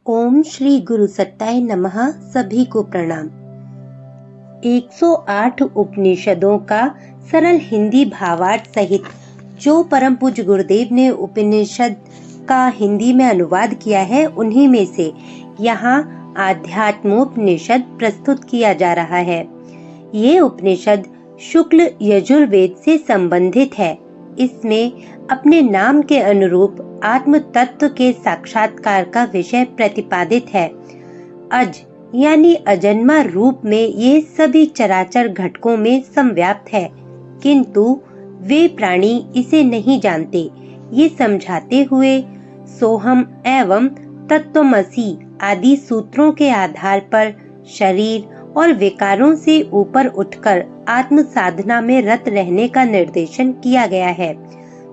ओम श्री गुरु सत्ताय नमः। सभी को प्रणाम। 108 उपनिषदों का सरल हिंदी भावार्थ सहित जो परम पूज्य गुरुदेव ने उपनिषद का हिंदी में अनुवाद किया है, उन्हीं में से यहाँ आध्यात्मोपनिषद प्रस्तुत किया जा रहा है। ये उपनिषद शुक्ल यजुर्वेद से संबंधित है। इसमें अपने नाम के अनुरूप आत्म तत्व के साक्षात्कार का विषय प्रतिपादित है। अज यानी अजन्मा रूप में ये सभी चराचर घटकों में संव्याप्त है, किंतु वे प्राणी इसे नहीं जानते। ये समझाते हुए सोहम एवं तत्वमसि आदि सूत्रों के आधार पर शरीर और विकारों से ऊपर उठकर आत्म साधना में रत रहने का निर्देशन किया गया है।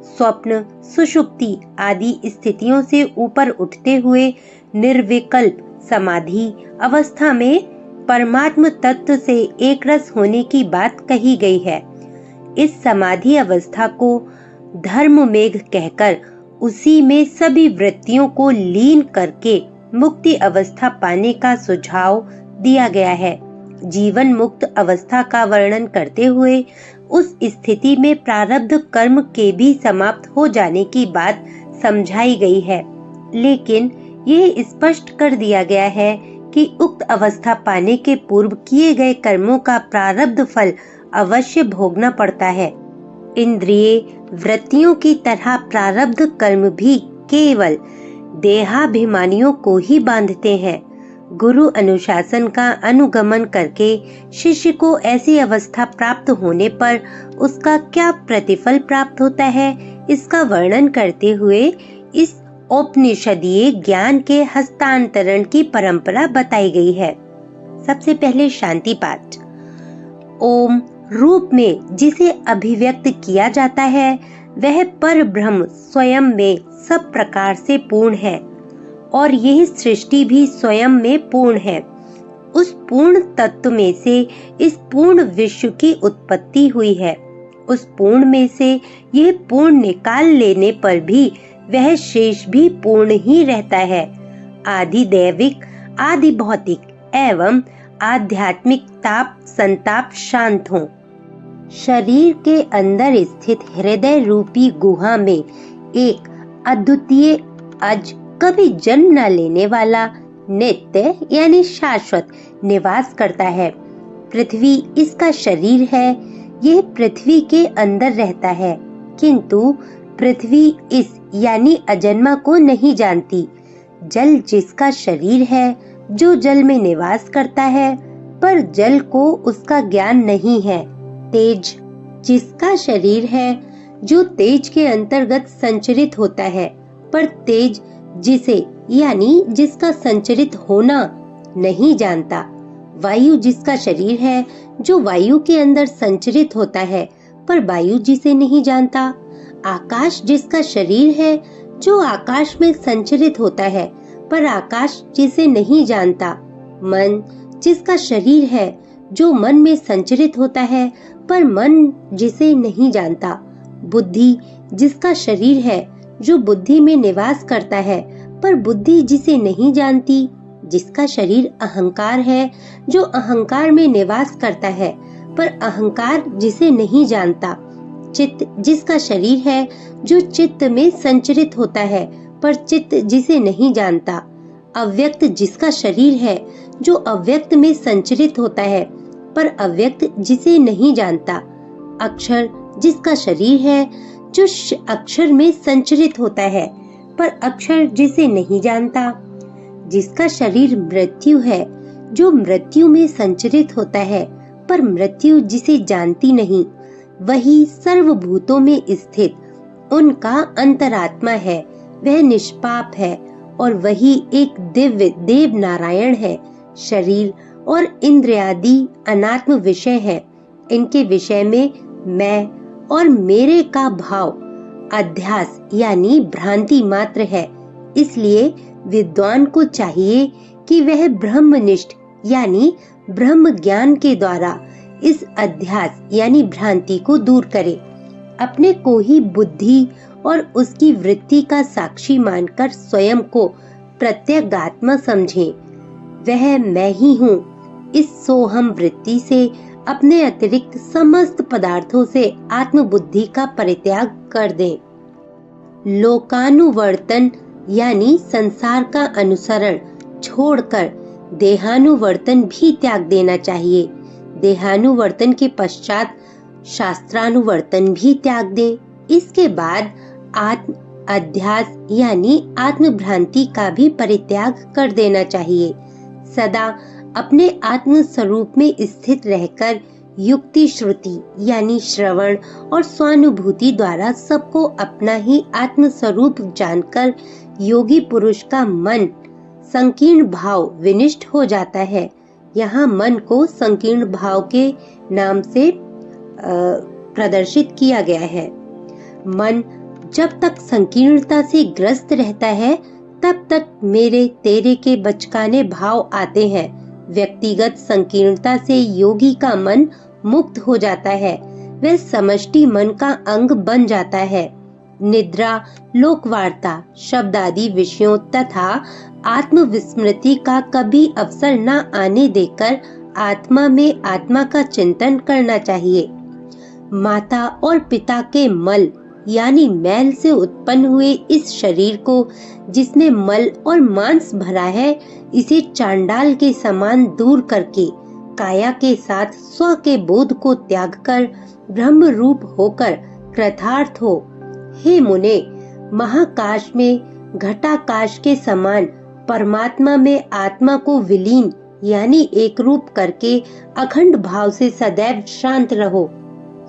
स्वप्न, सुषुप्ति आदि स्थितियों से ऊपर उठते हुए निर्विकल्प समाधि अवस्था में परमात्म तत्व से एक रस होने की बात कही गई है। इस समाधि अवस्था को धर्म मेघ कहकर उसी में सभी वृत्तियों को लीन करके मुक्ति अवस्था पाने का सुझाव दिया गया है। जीवन मुक्त अवस्था का वर्णन करते हुए उस स्थिति में प्रारब्ध कर्म के भी समाप्त हो जाने की बात समझाई गई है, लेकिन यह स्पष्ट कर दिया गया है कि उक्त अवस्था पाने के पूर्व किए गए कर्मों का प्रारब्ध फल अवश्य भोगना पड़ता है। इंद्रिय वृत्तियों की तरह प्रारब्ध कर्म भी केवल देहाभिमानियों को ही बांधते हैं। गुरु अनुशासन का अनुगमन करके शिष्य को ऐसी अवस्था प्राप्त होने पर उसका क्या प्रतिफल प्राप्त होता है, इसका वर्णन करते हुए इस उपनिषदीय ज्ञान के हस्तांतरण की परंपरा बताई गई है। सबसे पहले शांति पाठ। ओम रूप में जिसे अभिव्यक्त किया जाता है, वह पर ब्रह्म स्वयं में सब प्रकार से पूर्ण है और यह सृष्टि भी स्वयं में पूर्ण है। उस पूर्ण तत्व में से इस पूर्ण विश्व की उत्पत्ति हुई है। उस पूर्ण में से यह पूर्ण निकाल लेने पर भी वह शेष भी पूर्ण ही रहता है। आदि दैविक, आदि भौतिक एवं आध्यात्मिक ताप संताप शांत हो। शरीर के अंदर स्थित हृदय रूपी गुहा में एक अद्वितीय अज कभी जन्म न लेने वाला नित्य यानी शाश्वत निवास करता है। पृथ्वी इसका शरीर है। यह पृथ्वी के अंदर रहता है, किंतु पृथ्वी इस यानी अजन्मा को नहीं जानती। जल जिसका शरीर है, जो जल में निवास करता है, पर जल को उसका ज्ञान नहीं है। तेज जिसका शरीर है, जो तेज के अंतर्गत संचरित होता है, पर तेज जिसे यानी जिसका संचरित होना नहीं जानता। वायु जिसका शरीर है, जो वायु के अंदर संचरित होता है, पर वायु जिसे नहीं जानता। आकाश जिसका शरीर है, जो आकाश में संचरित होता है, पर आकाश जिसे नहीं जानता। मन जिसका शरीर है, जो मन में संचरित होता है, पर मन जिसे नहीं जानता। बुद्धि जिसका शरीर है, जो बुद्धि में निवास करता है, पर बुद्धि जिसे नहीं जानती। जिसका शरीर अहंकार है, जो अहंकार में निवास करता है, पर अहंकार जिसे नहीं जानता। चित्त जिसका शरीर है, जो चित्त में संचरित होता है, पर चित्त जिसे नहीं जानता। अव्यक्त जिसका शरीर है, जो अव्यक्त में संचरित होता है, पर अव्यक्त जिसे नहीं जानता। अक्षर जिसका शरीर है, जो अक्षर में संचरित होता है, पर अक्षर जिसे नहीं जानता। जिसका शरीर मृत्यु है, जो मृत्यु में संचरित होता है, पर मृत्यु जिसे जानती नहीं। वही सर्वभूतों में स्थित उनका अंतरात्मा है। वह निष्पाप है और वही एक दिव्य देव नारायण है। शरीर और इंद्रियादि अनात्म विषय है। इनके विषय में मैं और मेरे का भाव अध्यास यानी भ्रांति मात्र है। इसलिए विद्वान को चाहिए कि वह ब्रह्मनिष्ठ यानी ब्रह्म ज्ञान के द्वारा इस अध्यास यानी भ्रांति को दूर करे। अपने को ही बुद्धि और उसकी वृत्ति का साक्षी मानकर स्वयं को प्रत्यगात्मा समझें। वह मैं ही हूँ। इस सोहम वृत्ति से अपने अतिरिक्त समस्त पदार्थों से आत्मबुद्धि का परित्याग कर दें। लोकानुवर्तन यानी संसार का अनुसरण छोड़कर देहानुवर्तन भी त्याग देना चाहिए। देहानुवर्तन के पश्चात शास्त्रानुवर्तन भी त्याग दें। इसके बाद आत्म अध्यास यानी आत्मभ्रांति का भी परित्याग कर देना चाहिए। सदा अपने आत्म स्वरूप में स्थित रहकर युक्ति श्रुति यानी श्रवण और स्वानुभूति द्वारा सबको अपना ही आत्म स्वरूप जानकर योगी पुरुष का मन संकीर्ण भाव विनिष्ट हो जाता है। यहाँ मन को संकीर्ण भाव के नाम से प्रदर्शित किया गया है। मन जब तक संकीर्णता से ग्रस्त रहता है तब तक मेरे तेरे के बचकाने भाव आते हैं। व्यक्तिगत संकीर्णता से योगी का मन मुक्त हो जाता है, वह समष्टि मन का अंग बन जाता है। निद्रा, लोकवार्ता, शब्द आदि विषयों तथा आत्मविस्मृति का कभी अवसर न आने देकर आत्मा में आत्मा का चिंतन करना चाहिए। माता और पिता के मल यानी मैल से उत्पन्न हुए इस शरीर को, जिसमें मल और मांस भरा है, इसे चांडाल के समान दूर करके काया के साथ स्व के बोध को त्याग कर ब्रह्म रूप होकर कृतार्थ हो। हे मुने, महाकाश में घटाकाश के समान परमात्मा में आत्मा को विलीन यानी एक रूप करके अखंड भाव से सदैव शांत रहो।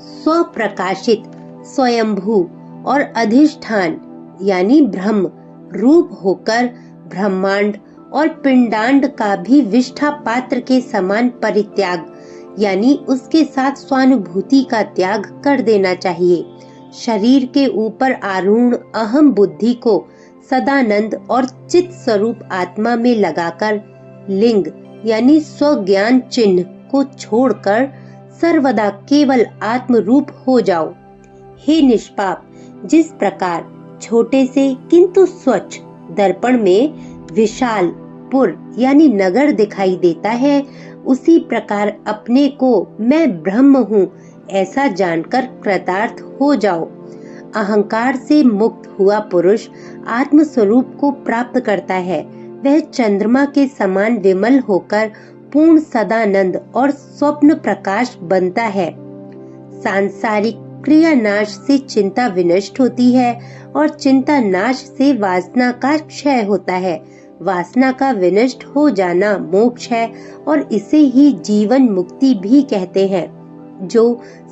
स्वप्रकाशित, स्वयंभू और अधिष्ठान यानी ब्रह्म रूप होकर ब्रह्मांड और पिंडांड का भी विष्ठा पात्र के समान परित्याग यानी उसके साथ स्वानुभूति का त्याग कर देना चाहिए। शरीर के ऊपर आरूढ़ अहम बुद्धि को सदानंद और चित स्वरूप आत्मा में लगाकर लिंग यानी स्वज्ञान चिन्ह को छोड़कर सर्वदा केवल आत्म रूप हो जाओ। हे निष्पाप, जिस प्रकार छोटे से किंतु स्वच्छ दर्पण में विशाल पुर यानी नगर दिखाई देता है, उसी प्रकार अपने को मैं ब्रह्म हूँ ऐसा जानकर कृतार्थ हो जाओ। अहंकार से मुक्त हुआ पुरुष आत्म स्वरूप को प्राप्त करता है। वह चंद्रमा के समान विमल होकर पूर्ण सदानंद और स्वप्न प्रकाश बनता है। सांसारिक क्रिया नाश से चिंता विनष्ट होती है और चिंता नाश से वासना का क्षय होता है। वासना का विनष्ट हो जाना मोक्ष है और इसे ही जीवन मुक्ति भी कहते हैं। जो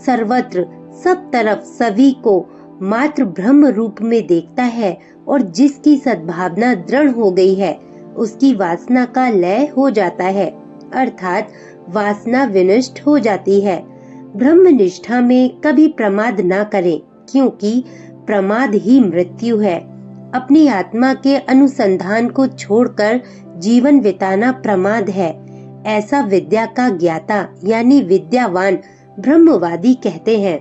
सर्वत्र सब तरफ सभी को मात्र ब्रह्म रूप में देखता है और जिसकी सद्भावना दृढ़ हो गई है, उसकी वासना का लय हो जाता है, अर्थात वासना विनष्ट हो जाती है। ब्रह्म निष्ठा में कभी प्रमाद ना करें, क्योंकि प्रमाद ही मृत्यु है। अपनी आत्मा के अनुसंधान को छोड़कर जीवन बिताना प्रमाद है। ऐसा विद्या का ज्ञाता यानी विद्यावान ब्रह्मवादी कहते हैं।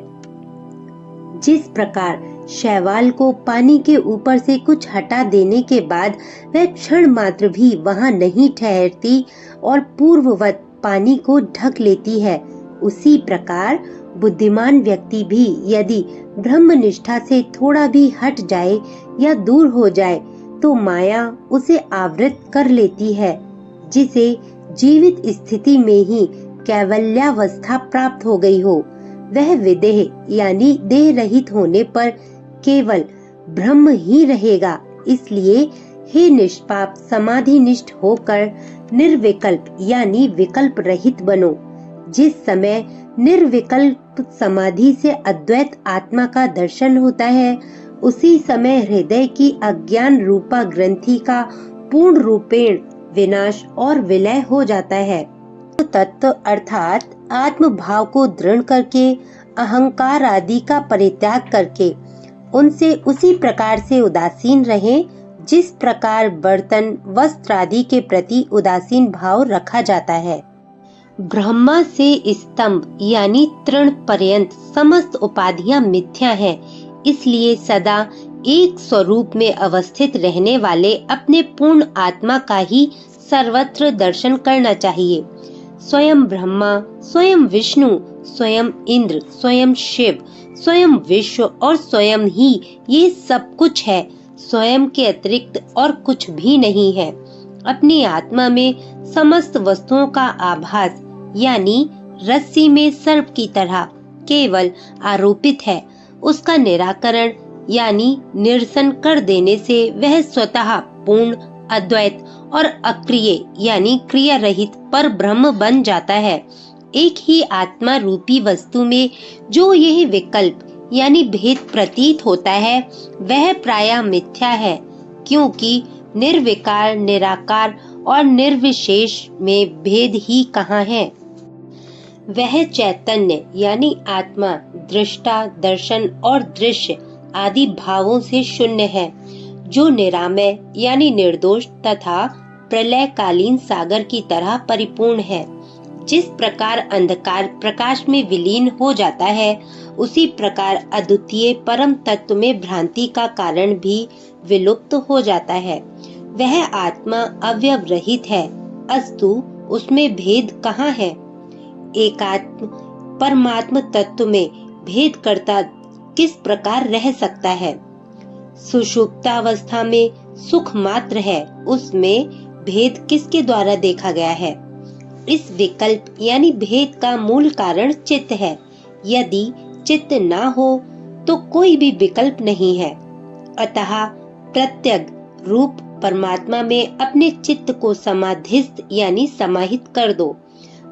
जिस प्रकार शैवाल को पानी के ऊपर से कुछ हटा देने के बाद वह क्षण मात्र भी वहां नहीं ठहरती और पूर्ववत पानी को ढक लेती है, उसी प्रकार बुद्धिमान व्यक्ति भी यदि ब्रह्मनिष्ठा से थोड़ा भी हट जाए या दूर हो जाए तो माया उसे आवृत कर लेती है, जिसे जीवित स्थिति में ही कैवल्यावस्था प्राप्त हो गई हो। वह विदेह यानी देह रहित होने पर केवल ब्रह्म ही रहेगा। इसलिए हे निष्पाप, समाधिनिष्ठ होकर निर्विकल्प यानी विकल्प रहित बनो। जिस समय निर्विकल्प समाधि से अद्वैत आत्मा का दर्शन होता है, उसी समय हृदय की अज्ञान रूपा ग्रंथि का पूर्ण रूपेण विनाश और विलय हो जाता है। तत्व अर्थात आत्म भाव को दृढ़ करके अहंकार आदि का परित्याग करके उनसे उसी प्रकार से उदासीन रहें जिस प्रकार बर्तन वस्त्र आदि के प्रति उदासीन भाव रखा जाता है। ब्रह्मा से स्तंभ यानी तृण पर्यंत समस्त उपाधियां मिथ्या हैं, इसलिए सदा एक स्वरूप में अवस्थित रहने वाले अपने पूर्ण आत्मा का ही सर्वत्र दर्शन करना चाहिए। स्वयं ब्रह्मा, स्वयं विष्णु, स्वयं इंद्र, स्वयं शिव, स्वयं विश्व और स्वयं ही ये सब कुछ है। स्वयं के अतिरिक्त और कुछ भी नहीं है। अपनी आत्मा में समस्त वस्तुओं का आभास यानी रस्सी में सर्प की तरह केवल आरोपित है। उसका निराकरण यानी निरसन कर देने से वह स्वतः पूर्ण, अद्वैत और अक्रिय यानी क्रिया रहित पर ब्रह्म बन जाता है। एक ही आत्मा रूपी वस्तु में जो यह विकल्प यानी भेद प्रतीत होता है वह प्रायः मिथ्या है, क्योंकि निर्विकार, निराकार और निर्विशेष में भेद ही कहाँ है। वह चैतन्य यानी आत्मा दृष्टा, दर्शन और दृश्य आदि भावों से शून्य है, जो निरामय यानी निर्दोष तथा प्रलयकालीन सागर की तरह परिपूर्ण है। जिस प्रकार अंधकार प्रकाश में विलीन हो जाता है, उसी प्रकार अद्वितीय परम तत्व में भ्रांति का कारण भी विलुप्त हो जाता है। वह आत्मा अवयव रहित है, अस्तु उसमें भेद कहाँ है। एकात्म परमात्म तत्व में भेद करता किस प्रकार रह सकता है। सुषुप्तावस्था में सुख मात्र है, उसमें भेद किसके द्वारा देखा गया है। इस विकल्प यानी भेद का मूल कारण चित्त है। यदि चित्त ना हो तो कोई भी विकल्प नहीं है। अतः प्रत्यग रूप परमात्मा में अपने चित्त को समाधिस्थ यानी समाहित कर दो।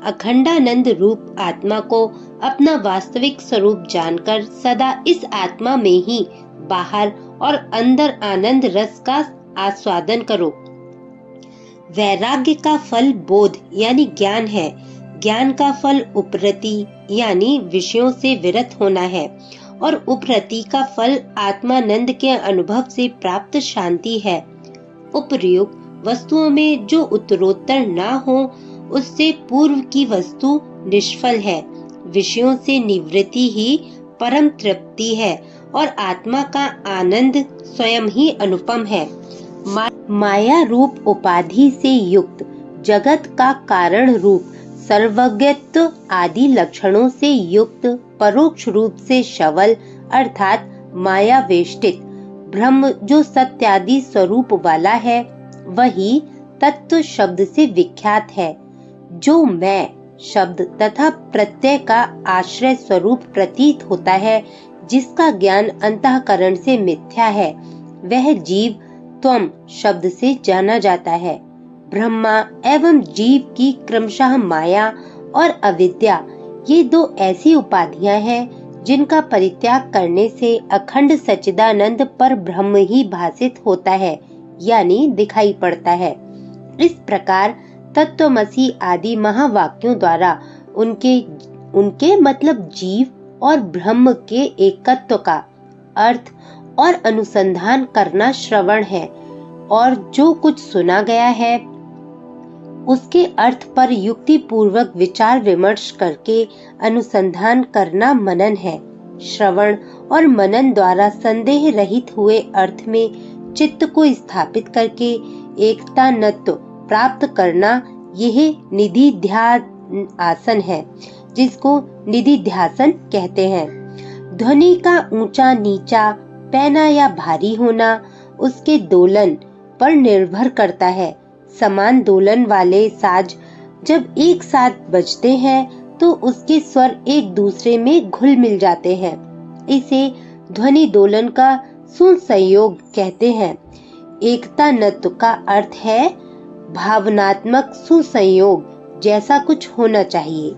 अखंडानंद रूप आत्मा को अपना वास्तविक स्वरूप जानकर सदा इस आत्मा में ही बाहर और अंदर आनंद रस का आस्वादन करो। वैराग्य का फल बोध यानी ज्ञान है। ज्ञान का फल उपरति यानी विषयों से विरत होना है और उपरति का फल आत्मानंद के अनुभव से प्राप्त शांति है। उपर्युक्त वस्तुओं में जो उत्तरोत्तर ना हो, उससे पूर्व की वस्तु निष्फल है। विषयों से निवृत्ति ही परम तृप्ति है और आत्मा का आनंद स्वयं ही अनुपम है। माया रूप उपाधि से युक्त जगत का कारण रूप सर्वज्ञत्व आदि लक्षणों से युक्त परोक्ष रूप से शवल अर्थात माया वेष्टित ब्रह्म जो सत्यादि स्वरूप वाला है, वही तत्व शब्द से विख्यात है। जो मैं शब्द तथा प्रत्यय का आश्रय स्वरूप प्रतीत होता है, जिसका ज्ञान अंतःकरण से मिथ्या है, वह जीव त्वम शब्द से जाना जाता है। ब्रह्मा एवं जीव की क्रमशः माया और अविद्या ये दो ऐसी उपाधियां हैं जिनका परित्याग करने से अखंड सच्चिदानंद पर ब्रह्म ही भासित होता है यानी दिखाई पड़ता है। इस प्रकार तत्वमसि आदि महावाक्यों द्वारा उनके मतलब जीव और ब्रह्म के एकत्व का अर्थ और अनुसंधान करना श्रवण है, और जो कुछ सुना गया है उसके अर्थ पर युक्ति पूर्वक विचार विमर्श करके अनुसंधान करना मनन है। श्रवण और मनन द्वारा संदेह रहित हुए अर्थ में चित्त को स्थापित करके एकतानत्व प्राप्त करना, यह निधिध्यासन आसन है, जिसको निधिध्यासन कहते हैं। ध्वनि का ऊंचा नीचा, पैना या भारी होना उसके दोलन पर निर्भर करता है। समान दोलन वाले साज जब एक साथ बजते हैं तो उसके स्वर एक दूसरे में घुल मिल जाते हैं। इसे ध्वनि दोलन का सुसंयोग कहते हैं। एकतानत्व का अर्थ है भावनात्मक सुसंयोग जैसा कुछ होना चाहिए।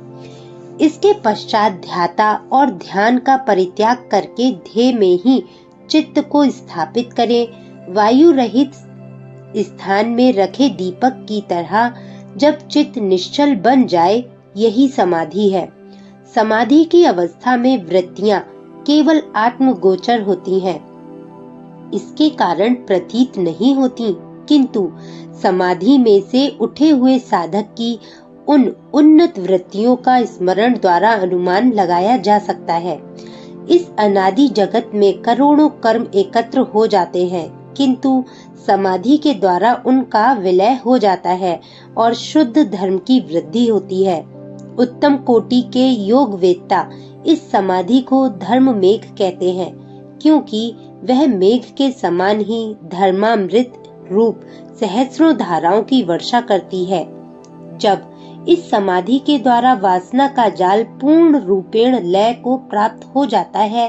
इसके पश्चात ध्याता और ध्यान का परित्याग करके ध्येय में ही चित्त को स्थापित करें। वायु रहित स्थान में रखे दीपक की तरह जब चित्त निश्चल बन जाए, यही समाधि है। समाधि की अवस्था में वृत्तियां केवल आत्मगोचर होती हैं, इसके कारण प्रतीत नहीं होती, किंतु समाधि में से उठे हुए साधक की उन उन्नत वृत्तियों का स्मरण द्वारा अनुमान लगाया जा सकता है। इस अनादि जगत में करोड़ों कर्म एकत्र हो जाते हैं, किंतु समाधि के द्वारा उनका विलय हो जाता है और शुद्ध धर्म की वृद्धि होती है। उत्तम कोटि के योग वेत्ता इस समाधि को धर्म मेघ कहते हैं, क्योंकि वह मेघ के समान ही धर्मामृत रूप सहस्रों धाराओं की वर्षा करती है। जब इस समाधि के द्वारा वासना का जाल पूर्ण रूपेण लय को प्राप्त हो जाता है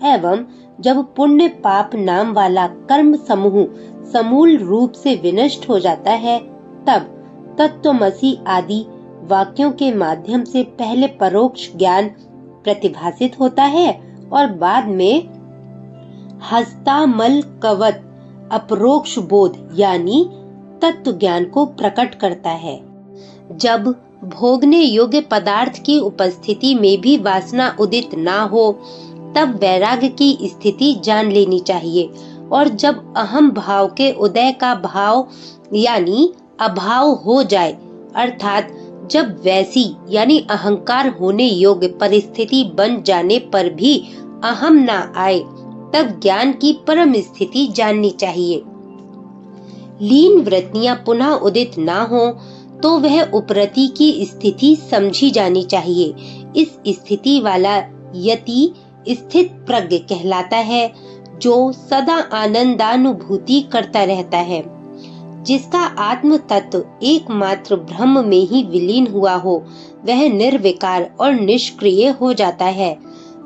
एवं जब पुण्य पाप नाम वाला कर्म समूह समूल रूप से विनष्ट हो जाता है, तब तत्त्वमसि आदि वाक्यों के माध्यम से पहले परोक्ष ज्ञान प्रतिभासित होता है और बाद में हस्तामल कवत अपरोक्ष बोध यानी तत्व ज्ञान को प्रकट करता है। जब भोगने योग्य पदार्थ की उपस्थिति में भी वासना उदित ना हो, तब वैराग्य की स्थिति जान लेनी चाहिए, और जब अहम भाव के उदय का भाव यानी अभाव हो जाए, अर्थात जब वैसी यानी अहंकार होने योग्य परिस्थिति बन जाने पर भी अहम ना आए, तब ज्ञान की परम स्थिति जाननी चाहिए। लीन वृत्तियां पुनः उदित ना हो तो वह उपरति की स्थिति समझी जानी चाहिए। इस स्थिति वाला यति स्थित प्रज्ञ कहलाता है, जो सदा आनंदानुभूति करता रहता है, जिसका आत्म तत्व एकमात्र ब्रह्म में ही विलीन हुआ हो, वह निर्विकार और निष्क्रिय हो जाता है।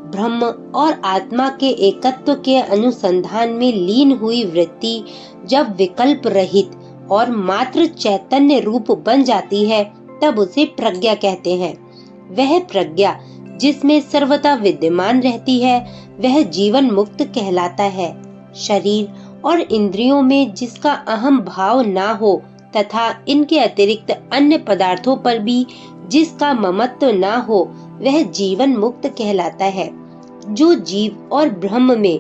ब्रह्म और आत्मा के एकत्व के अनुसंधान में लीन हुई वृत्ति जब विकल्प रहित और मात्र चैतन्य रूप बन जाती है, तब उसे प्रज्ञा कहते हैं। वह प्रज्ञा जिसमें सर्वदा विद्यमान रहती है, वह जीवन मुक्त कहलाता है। शरीर और इंद्रियों में जिसका अहम भाव ना हो तथा इनके अतिरिक्त अन्य पदार्थों पर भी जिसका ममत्व ना हो, वह जीवन मुक्त कहलाता है। जो जीव और ब्रह्म में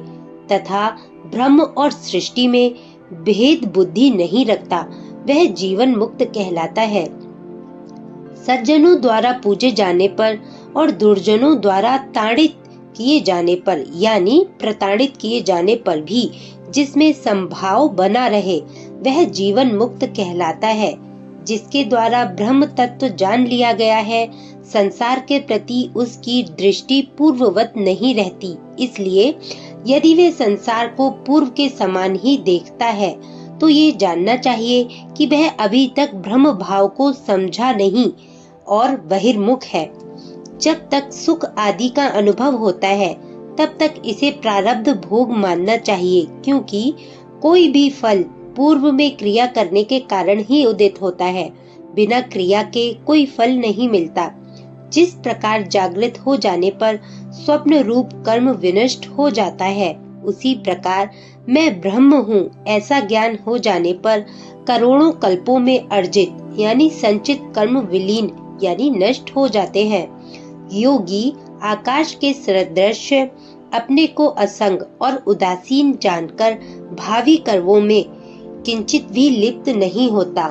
तथा ब्रह्म और सृष्टि में भेद बुद्धि नहीं रखता, वह जीवन मुक्त कहलाता है। सज्जनों द्वारा पूजे जाने पर और दुर्जनों द्वारा ताड़ित किए जाने पर यानी प्रताड़ित किए जाने पर भी जिसमें संभाव बना रहे, वह जीवन मुक्त कहलाता है। जिसके द्वारा ब्रह्म तत्व जान लिया गया है, संसार के प्रति उसकी दृष्टि पूर्ववत नहीं रहती। इसलिए यदि वे संसार को पूर्व के समान ही देखता है, तो ये जानना चाहिए कि वह अभी तक ब्रह्म भाव को समझा नहीं और बहिर्मुख है। जब तक सुख आदि का अनुभव होता है, तब तक इसे प्रारब्ध भोग मानना चाहिए, क्योंकि कोई भी फल पूर्व में क्रिया करने के कारण ही उदित होता है। बिना क्रिया के कोई फल नहीं मिलता। जिस प्रकार जागृत हो जाने पर स्वप्न रूप कर्म विनष्ट हो जाता है, उसी प्रकार मैं ब्रह्म हूँ ऐसा ज्ञान हो जाने पर करोड़ों कल्पों में अर्जित यानी संचित कर्म विलीन यानी नष्ट हो जाते हैं। योगी आकाश के सदृश अपने को असंग और उदासीन जानकर भावी कर्मों में किंचित भी लिप्त नहीं होता।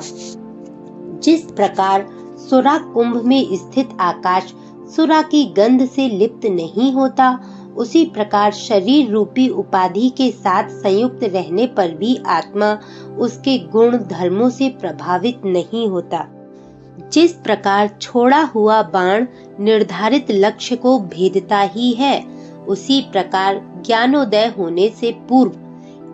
जिस प्रकार सुरा कुंभ में स्थित आकाश सुरा की गंध से लिप्त नहीं होता, उसी प्रकार शरीर रूपी उपाधि के साथ संयुक्त रहने पर भी आत्मा उसके गुण धर्मों से प्रभावित नहीं होता। जिस प्रकार छोड़ा हुआ बाण निर्धारित लक्ष्य को भेदता ही है, उसी प्रकार ज्ञानोदय होने से पूर्व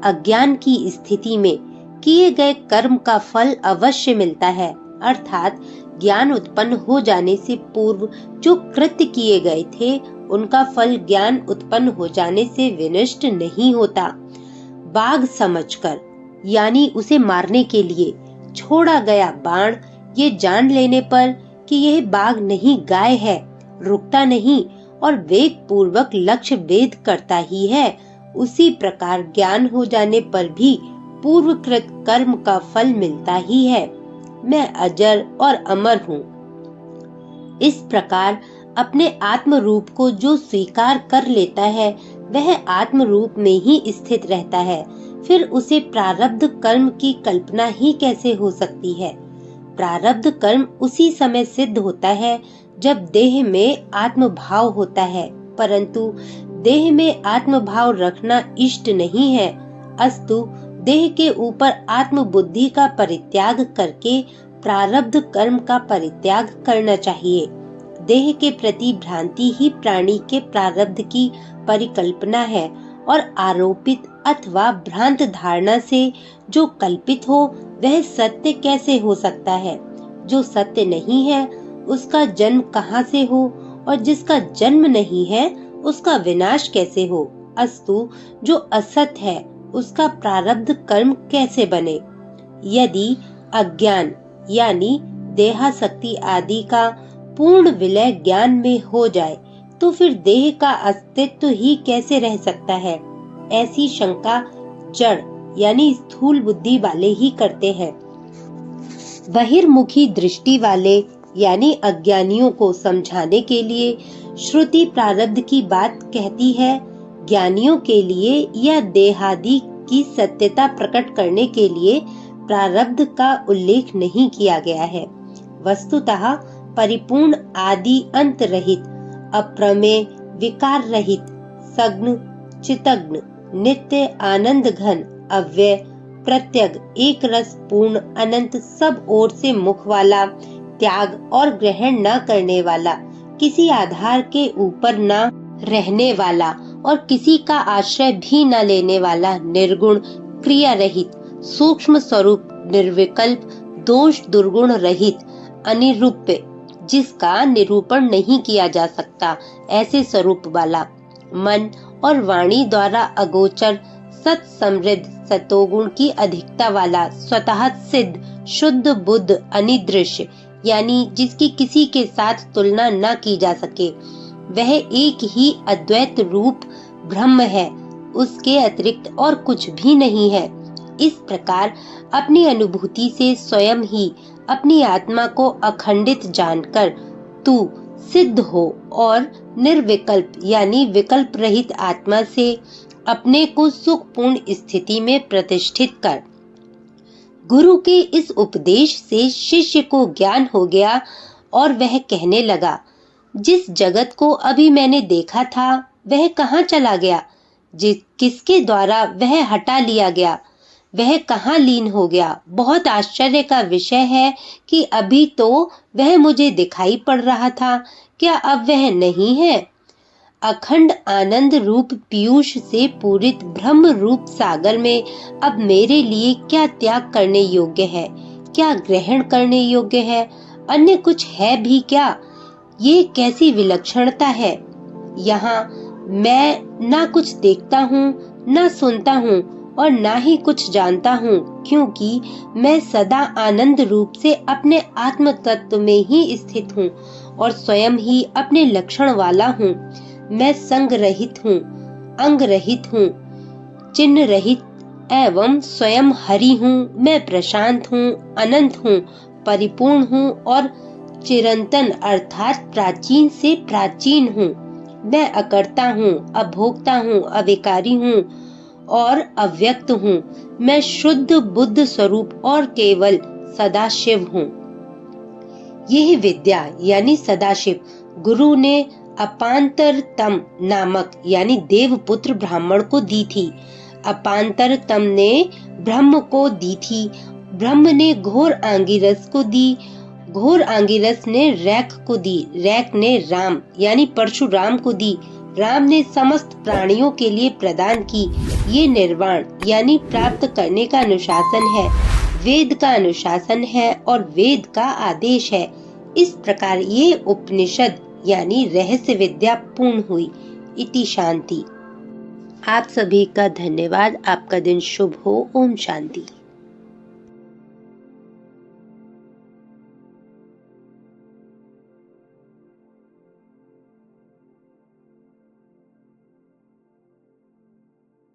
अज्ञान की स्थिति में किए गए कर्म का फल अवश्य मिलता है। अर्थात ज्ञान उत्पन्न हो जाने से पूर्व जो कृत्य किए गए थे, उनका फल ज्ञान उत्पन्न हो जाने से विनष्ट नहीं होता। बाघ समझकर यानी उसे मारने के लिए छोड़ा गया बाण ये जान लेने पर कि यह बाघ नहीं गाय है, रुकता नहीं और वेग पूर्वक लक्ष्य भेद करता ही है, उसी प्रकार ज्ञान हो जाने पर भी पूर्वकृत कर्म का फल मिलता ही है। मैं अजर और अमर हूँ। इस प्रकार अपने आत्म रूप को जो स्वीकार कर लेता है, वह आत्म रूप में ही स्थित रहता है। फिर उसे प्रारब्ध कर्म की कल्पना ही कैसे हो सकती है। प्रारब्ध कर्म उसी समय सिद्ध होता है जब देह में आत्म भाव होता है, परंतु देह में आत्मभाव रखना इष्ट नहीं है, अस्तु देह के ऊपर आत्म बुद्धि का परित्याग करके प्रारब्ध कर्म का परित्याग करना चाहिए। देह के प्रति भ्रांति ही प्राणी के प्रारब्ध की परिकल्पना है और आरोपित अथवा भ्रांत धारणा से जो कल्पित हो वह सत्य कैसे हो सकता है। जो सत्य नहीं है उसका जन्म कहाँ से हो, और जिसका जन्म नहीं है उसका विनाश कैसे हो। अस्तु जो असत है उसका प्रारब्ध कर्म कैसे बने। यदि अज्ञान यानी देहासक्ति आदि का पूर्ण विलय ज्ञान में हो जाए तो फिर देह का अस्तित्व ही कैसे रह सकता है। ऐसी शंका जड़ यानी स्थूल बुद्धि वाले ही करते हैं। बहिर्मुखी दृष्टि वाले यानी अज्ञानियों को समझाने के लिए श्रुति प्रारब्ध की बात कहती है। ज्ञानियों के लिए या देहादि की सत्यता प्रकट करने के लिए प्रारब्ध का उल्लेख नहीं किया गया है। वस्तुतः परिपूर्ण आदि अंत रहित, अप्रमेय, विकार रहित, सग्न, चितग्न, नित्य आनंद घन, अव्यय, प्रत्यग, एक रस पूर्ण, अनंत, सब ओर से मुख वाला, त्याग और ग्रहण न करने वाला, किसी आधार के ऊपर न रहने वाला और किसी का आश्रय भी न लेने वाला, निर्गुण, क्रिया रहित, सूक्ष्म स्वरूप, निर्विकल्प, दोष दुर्गुण रहित, अनिरूप्य, जिसका निरूपण नहीं किया जा सकता, ऐसे स्वरूप वाला, मन और वाणी द्वारा अगोचर, सत समृद्ध, सतोगुण की अधिकता वाला, स्वतः सिद्ध, शुद्ध बुद्ध, अनिदृश्य यानी जिसकी किसी के साथ तुलना न की जा सके, वह एक ही अद्वैत रूप ब्रह्म है, उसके अतिरिक्त और कुछ भी नहीं है। इस प्रकार अपनी अनुभूति से स्वयं ही अपनी आत्मा को अखंडित जानकर तू सिद्ध हो और निर्विकल्प यानी विकल्प रहित आत्मा से अपने को सुखपूर्ण स्थिति में प्रतिष्ठित कर। गुरु के इस उपदेश से शिष्य को ज्ञान हो गया और वह कहने लगा, जिस जगत को अभी मैंने देखा था वह कहाँ चला गया, किसके द्वारा वह हटा लिया गया, वह कहाँ लीन हो गया। बहुत आश्चर्य का विषय है कि अभी तो वह मुझे दिखाई पड़ रहा था, क्या अब वह नहीं है। अखंड आनंद रूप पीयूष से पूरित ब्रह्म रूप सागर में अब मेरे लिए क्या त्याग करने योग्य है, क्या ग्रहण करने योग्य है, अन्य कुछ है भी क्या। ये कैसी विलक्षणता है। यहाँ मैं ना कुछ देखता हूँ, ना सुनता हूँ और ना ही कुछ जानता हूँ, क्योंकि मैं सदा आनंद रूप से अपने आत्म तत्व में ही स्थित हूँ और स्वयं ही अपने लक्षण वाला हूँ। मैं संग रहित हूँ, अंग रहित हूँ, चिन्ह रहित एवं स्वयं हरि हूँ। मैं प्रशांत हूँ, अनंत हूँ, परिपूर्ण हूँ और चिरंतन अर्थात प्राचीन से प्राचीन हूँ। मैं अकर्ता हूँ, अभोक्ता हूँ, अविकारी हूँ और अव्यक्त हूँ। मैं शुद्ध बुद्ध स्वरूप और केवल सदाशिव हूँ। यह विद्या यानी सदाशिव गुरु ने अपांतरतम नामक यानी देवपुत्र ब्राह्मण को दी थी। अपांतरतम ने ब्रह्म को दी थी, ब्रह्म ने घोर आंगिरस को दी, घोर आंगिरस ने रैक को दी, रैक ने राम यानी परशुराम को दी, राम ने समस्त प्राणियों के लिए प्रदान की। ये निर्वाण यानी प्राप्त करने का अनुशासन है, वेद का अनुशासन है और वेद का आदेश है। इस प्रकार ये उपनिषद यानी रहस्य विद्या पूर्ण हुई। इति शांति। आप सभी का धन्यवाद। आपका दिन शुभ हो। ओम शांति।